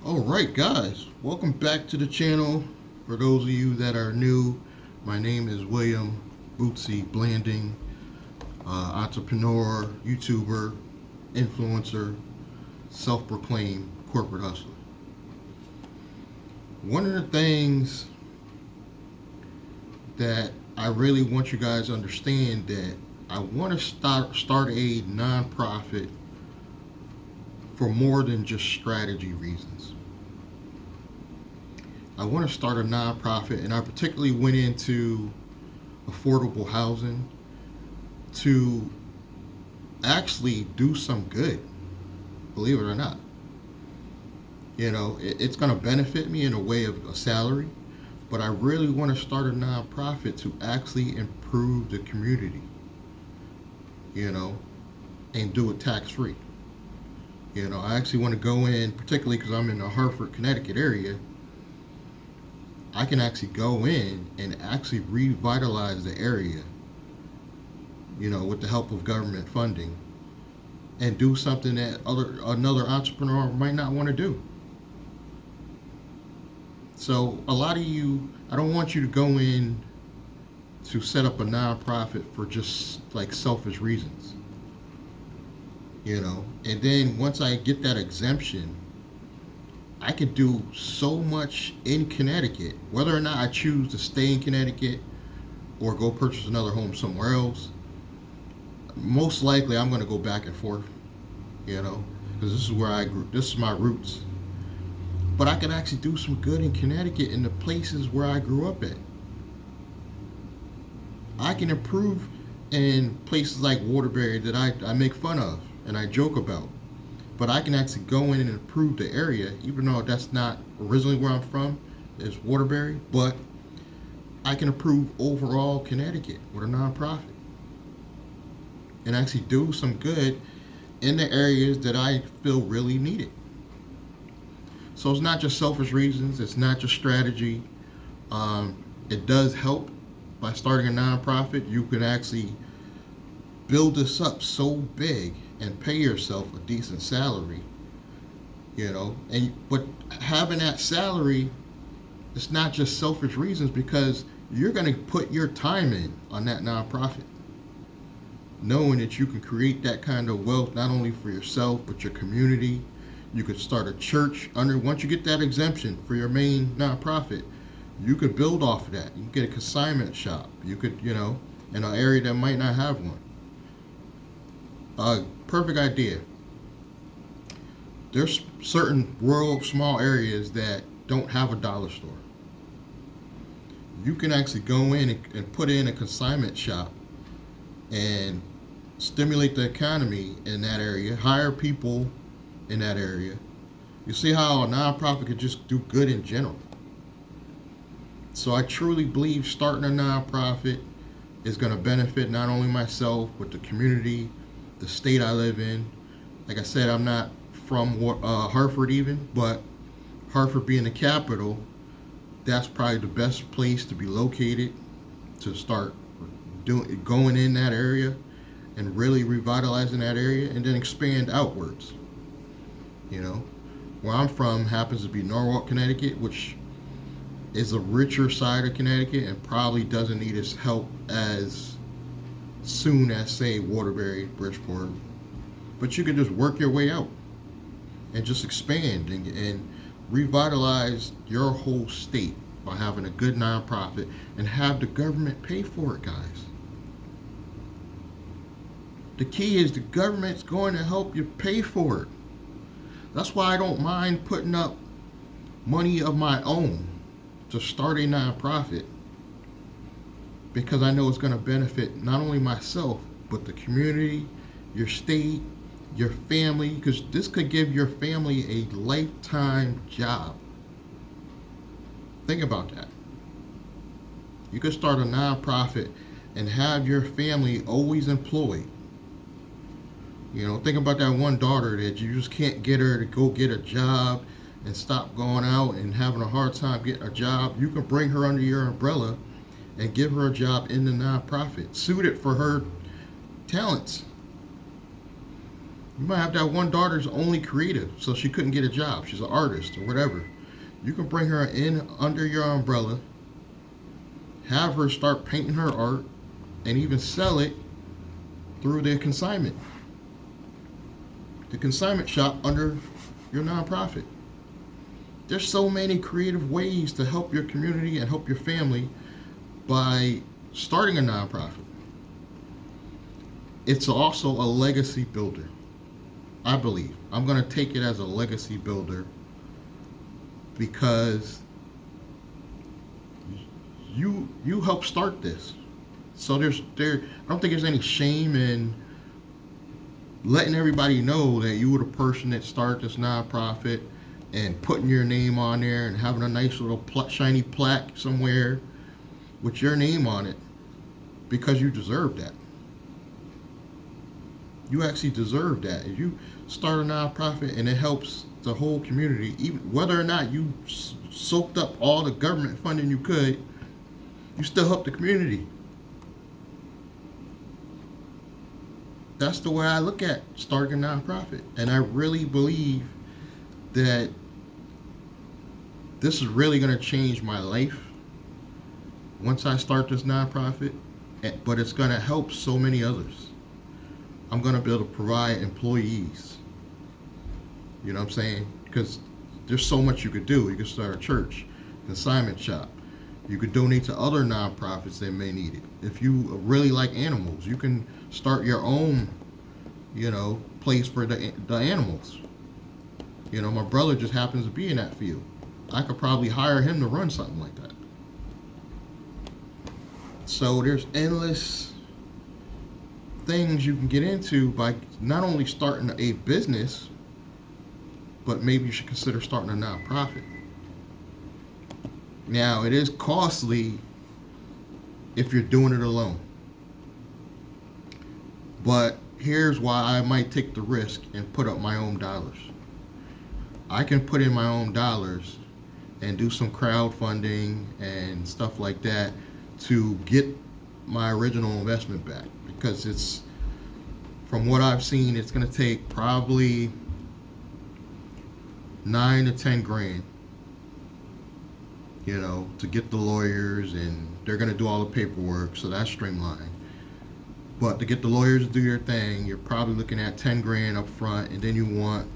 Alright guys, welcome back to the channel. For those of you that are new, my name is William Bootsy Blanding, entrepreneur, YouTuber, influencer, self-proclaimed corporate hustler. One of the things that I really want you guys to understand that I want to start a nonprofit for more than just strategy reasons. I want to start a nonprofit, and I particularly went into affordable housing to actually do some good, believe it or not. You know, it's going to benefit me in a way of a salary, but I really want to start a nonprofit to actually improve the community, you know, and do it tax-free. You know, I actually want to go in, particularly because I'm in the Hartford, Connecticut area. I can actually go in and actually revitalize the area, you know, with the help of government funding, and do something that another entrepreneur might not want to do. So a lot of you, I don't want you to go in to set up a nonprofit for just like selfish reasons. You know, and then once I get that exemption, I can do so much in Connecticut, whether or not I choose to stay in Connecticut or go purchase another home somewhere else. Most likely I'm going to go back and forth, you know, because this is where I grew, this is my roots. But I can actually do some good in Connecticut in the places where I grew up at. I can improve in places like Waterbury that I make fun of and I joke about. But I can actually go in and improve the area, even though that's not originally where I'm from, is Waterbury, but I can improve overall Connecticut with a nonprofit and actually do some good in the areas that I feel really need it. So it's not just selfish reasons, it's not just strategy. It does help by starting a nonprofit. You can actually build this up so big and pay yourself a decent salary, you know, but having that salary, it's not just selfish reasons, because you're going to put your time in on that nonprofit, knowing that you can create that kind of wealth not only for yourself but your community. You could start a church once you get that exemption for your main nonprofit. You could build off of that. You can get a consignment shop. You could, you know, in an area that might not have one. Perfect idea. There's certain rural small areas that don't have a dollar store. You can actually go in and put in a consignment shop and stimulate the economy in that area, hire people in that area. You see how a nonprofit could just do good in general. So I truly believe starting a nonprofit is going to benefit not only myself but the community, the state I live in. Like I said, I'm not from Hartford even, but Hartford being the capital, that's probably the best place to be located to start going in that area and really revitalizing that area and then expand outwards. You know, where I'm from happens to be Norwalk, Connecticut, which is a richer side of Connecticut and probably doesn't need as help as soon as, say, Waterbury, Bridgeport. But you can just work your way out and just expand and revitalize your whole state by having a good nonprofit and have the government pay for it, guys. The key is the government's going to help you pay for it. That's why I don't mind putting up money of my own to start a nonprofit, because I know it's going to benefit not only myself, but the community, your state, your family, because this could give your family a lifetime job. Think about that. You could start a nonprofit and have your family always employed. You know, think about that one daughter that you just can't get her to go get a job and stop going out and having a hard time getting a job. You can bring her under your umbrella and give her a job in the nonprofit suited for her talents. You might have that one daughter's only creative, so she couldn't get a job. She's an artist or whatever. You can bring her in under your umbrella, have her start painting her art, and even sell it through the consignment shop under your nonprofit. There's so many creative ways to help your community and help your family by starting a nonprofit. It's also a legacy builder, I believe. I'm going to take it as a legacy builder because you helped start this. So I don't think there's any shame in letting everybody know that you were the person that started this nonprofit and putting your name on there and having a nice little shiny plaque somewhere with your name on it, because you deserve that. You actually deserve that. If you start a nonprofit and it helps the whole community, even whether or not you soaked up all the government funding you could, you still help the community. That's the way I look at starting a nonprofit. And I really believe that this is really going to change my life once I start this nonprofit, but it's going to help so many others. I'm going to be able to provide employees. You know what I'm saying? Because there's so much you could do. You could start a church, consignment shop. You could donate to other nonprofits that may need it. If you really like animals, you can start your own, place for the animals. My brother just happens to be in that field. I could probably hire him to run something like that. So there's endless things you can get into by not only starting a business, but maybe you should consider starting a nonprofit. Now, it is costly if you're doing it alone. But here's why I might take the risk and put up my own dollars. I can put in my own dollars and do some crowdfunding and stuff like that to get my original investment back, because it's, from what I've seen, it's going to take probably 9 to 10 grand, to get the lawyers, and they're going to do all the paperwork, so that's streamlined. But to get the lawyers to do your thing, you're probably looking at 10 grand up front, and then you want,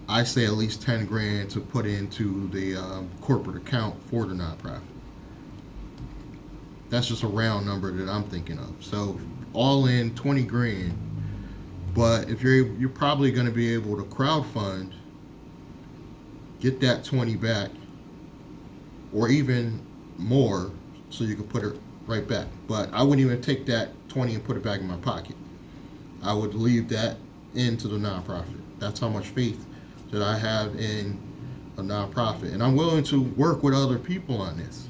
I say, at least 10 grand to put into the corporate account for the nonprofit. That's just a round number that I'm thinking of. So all in 20 grand. But if you're probably going to be able to crowdfund, get that 20 back, or even more, so you can put it right back. But I wouldn't even take that 20 and put it back in my pocket. I would leave that into the nonprofit. That's how much faith that I have in a nonprofit. And I'm willing to work with other people on this.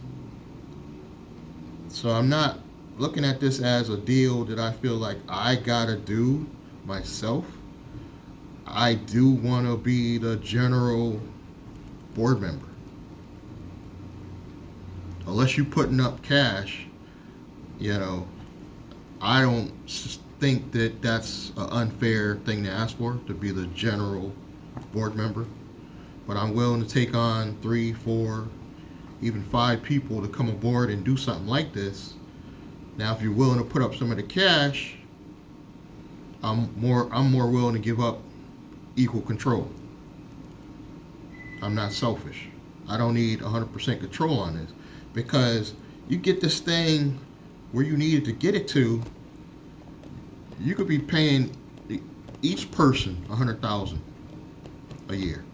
So I'm not looking at this as a deal that I feel like I gotta do myself. I do want to be the general board member. Unless you're putting up cash, I don't think that that's an unfair thing to ask for, to be the general board member. But I'm willing to take on 3, 4, even 5 people to come aboard and do something like this. Now, if you're willing to put up some of the cash, I'm more willing to give up equal control. I'm not selfish. I don't need 100% control on this, because you get this thing where you needed to get it to, you could be paying each person $100,000 a year.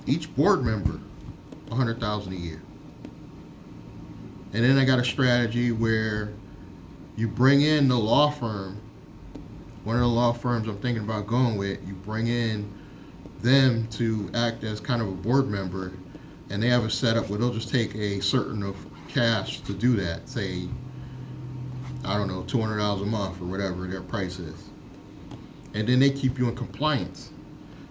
Each board member $100,000 a year. And then I got a strategy where you bring in the law firm. One of the law firms I'm thinking about going with, you bring in them to act as kind of a board member, and they have a setup where they'll just take a certain of cash to do that. Say, I don't know, $200 a month or whatever their price is. And then they keep you in compliance,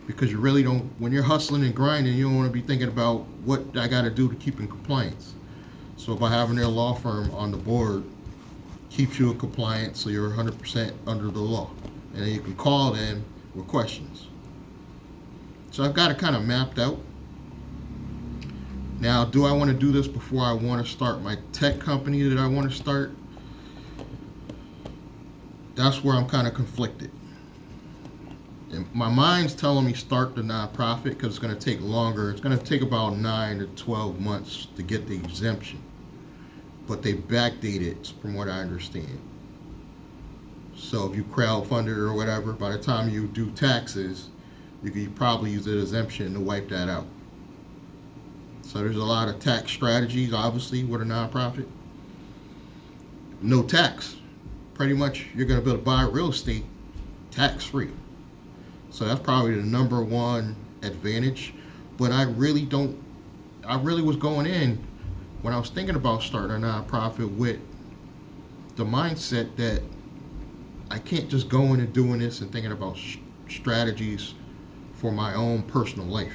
because you really don't, when you're hustling and grinding, you don't want to be thinking about what I got to do to keep in compliance. So by having their law firm on the board keeps you in compliance, so you're 100% under the law. and then you can call them with questions. So I've got it kind of mapped out. Now, do I want to do this before I want to start my tech company that I want to start? That's where I'm kind of conflicted. And my mind's telling me start the nonprofit because it's going to take longer. It's going to take about 9 to 12 months to get the exemption. But they backdate it from what I understand. So if you crowdfund it or whatever, by the time you do taxes, you could probably use the exemption to wipe that out. So there's a lot of tax strategies, obviously, with a nonprofit. No tax. Pretty much, you're going to be able to buy real estate tax-free. So that's probably the number one advantage. But I really was going in when I was thinking about starting a nonprofit with the mindset that I can't just go in and doing this and thinking about strategies for my own personal life.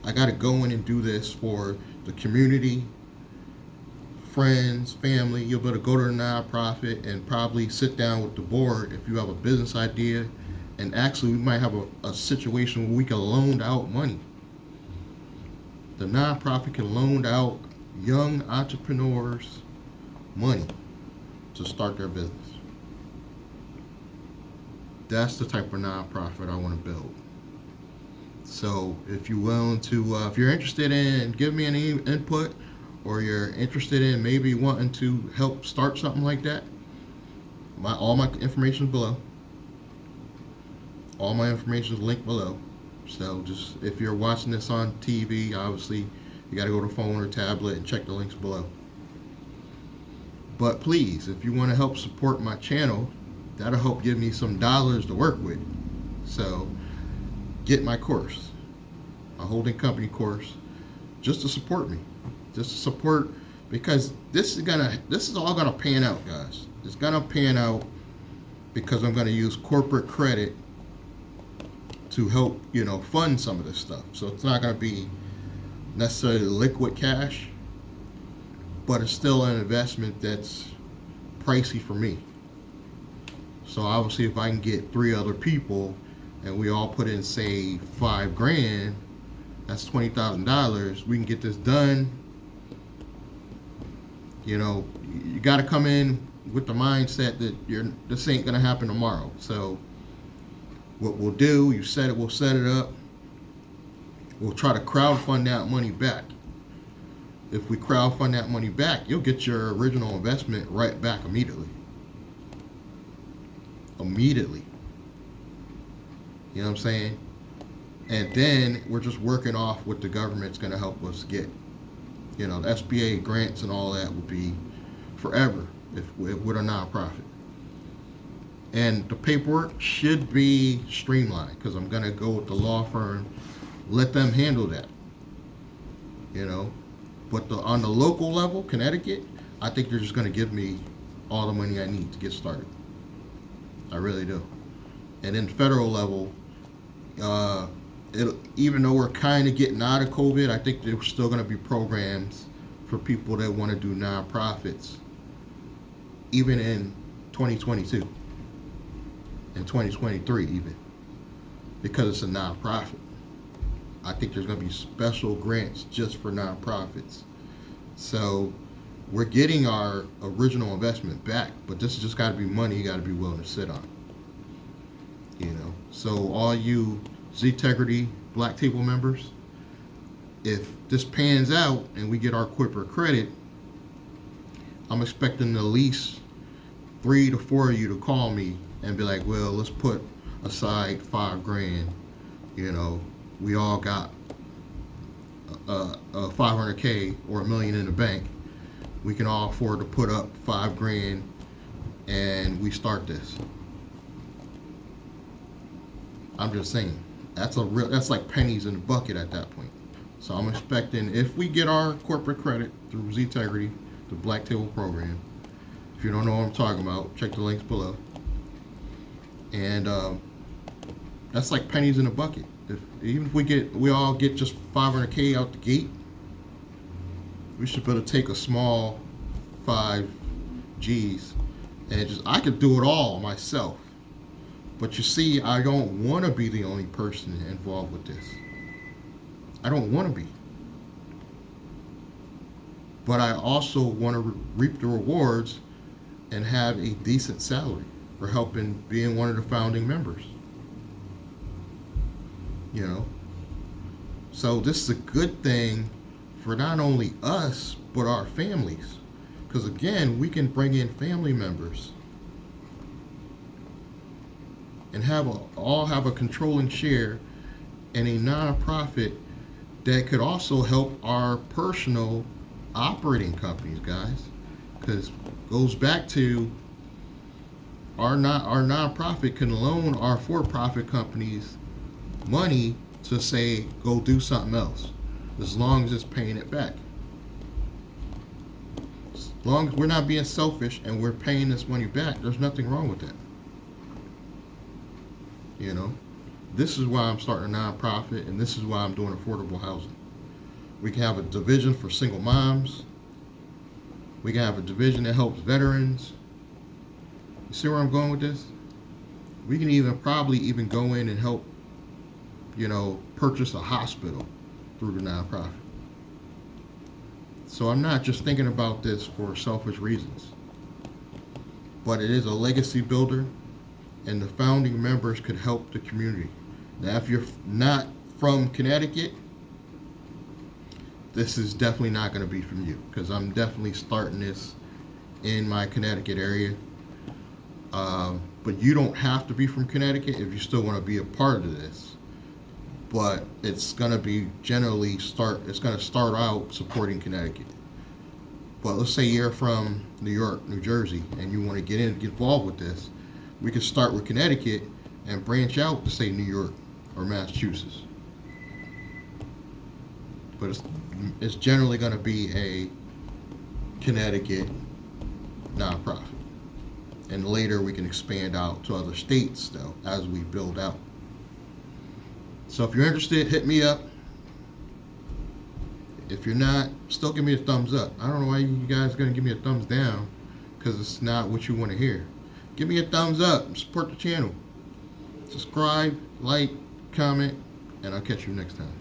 I got to go in and do this for the community, friends, family. You'll be able to go to the nonprofit and probably sit down with the board if you have a business idea. And actually, we might have a situation where we can loan out money. The nonprofit can loan out young entrepreneurs money to start their business. That's the type of nonprofit I want to build. So if you're willing to, if you're interested in giving me any input, or you're interested in maybe wanting to help start something like that, all my information is below. All my information is linked below. So just if you're watching this on TV, obviously you got to go to phone or tablet and check the links below. But please, if you want to help support my channel, that'll help give me some dollars to work with. So get my course, a holding company course, just to support me, just to support, because this is all gonna pan out, guys. It's gonna pan out because I'm gonna use corporate credit to help, fund some of this stuff. So it's not gonna be necessarily liquid cash, but it's still an investment that's pricey for me. So obviously, if I can get 3 other people and we all put in, say, $5,000, that's $20,000. We can get this done. You got to come in with the mindset that this ain't gonna happen tomorrow. So what we'll do, we'll set it up. We'll try to crowdfund that money back. If we crowdfund that money back, you'll get your original investment right back immediately. You know what I'm saying? And then we're just working off what the government's going to help us get. The SBA grants and all that will be forever with a nonprofit. And the paperwork should be streamlined because I'm going to go with the law firm, let them handle that. But on the local level, Connecticut, I think they're just going to give me all the money I need to get started. I really do. And then federal level, even though we're kind of getting out of COVID, I think there's still going to be programs for people that want to do nonprofits, even in 2022 and 2023 even, because it's a nonprofit. I think there's going to be special grants just for nonprofits. So we're getting our original investment back, but this has just got to be money you got to be willing to sit on. So all you Zintegrity Black Table members, if this pans out and we get our corporate credit, I'm expecting at least 3 to 4 of you to call me and be like, well, let's put aside $5,000. We all got a $500K or $1 million in the bank. We can all afford to put up $5,000 and we start this. I'm just saying, that's like pennies in the bucket at that point. So I'm expecting, if we get our corporate credit through Zintegrity, the Black Table program, if you don't know what I'm talking about, check the links below. And that's like pennies in a bucket. Even if we all get just $500K out the gate, we should be able to take a small 5 G's And I could do it all myself. But you see, I don't want to be the only person involved with this. I don't want to be. But I also want to reap the rewards and have a decent salary for helping being one of the founding members. You know? So this is a good thing for not only us, but our families. Because again, we can bring in family members and all have a controlling share in a nonprofit that could also help our personal operating companies, guys. Because it goes back to our nonprofit can loan our for-profit companies money to say go do something else, as long as it's paying it back. As long as we're not being selfish and we're paying this money back, there's nothing wrong with that. You know, this is why I'm starting a nonprofit, and this is why I'm doing affordable housing. We can have a division for single moms. We can have a division that helps veterans. You see where I'm going with this? We can probably even go in and help, purchase a hospital through the nonprofit. So I'm not just thinking about this for selfish reasons, but it is a legacy builder, and the founding members could help the community. Now, if you're not from Connecticut, this is definitely not going to be from you, because I'm definitely starting this in my Connecticut area. But you don't have to be from Connecticut if you still want to be a part of this. But it's going to be it's going to start out supporting Connecticut. But let's say you're from New York, New Jersey, and you want to get involved with this. We could start with Connecticut and branch out to say New York or Massachusetts. But it's generally going to be a Connecticut nonprofit. And later we can expand out to other states, though, as we build out. So if you're interested, hit me up. If you're not, still give me a thumbs up. I don't know why you guys are going to give me a thumbs down, because it's not what you want to hear. Give me a thumbs up and support the channel. Subscribe, like, comment, and I'll catch you next time.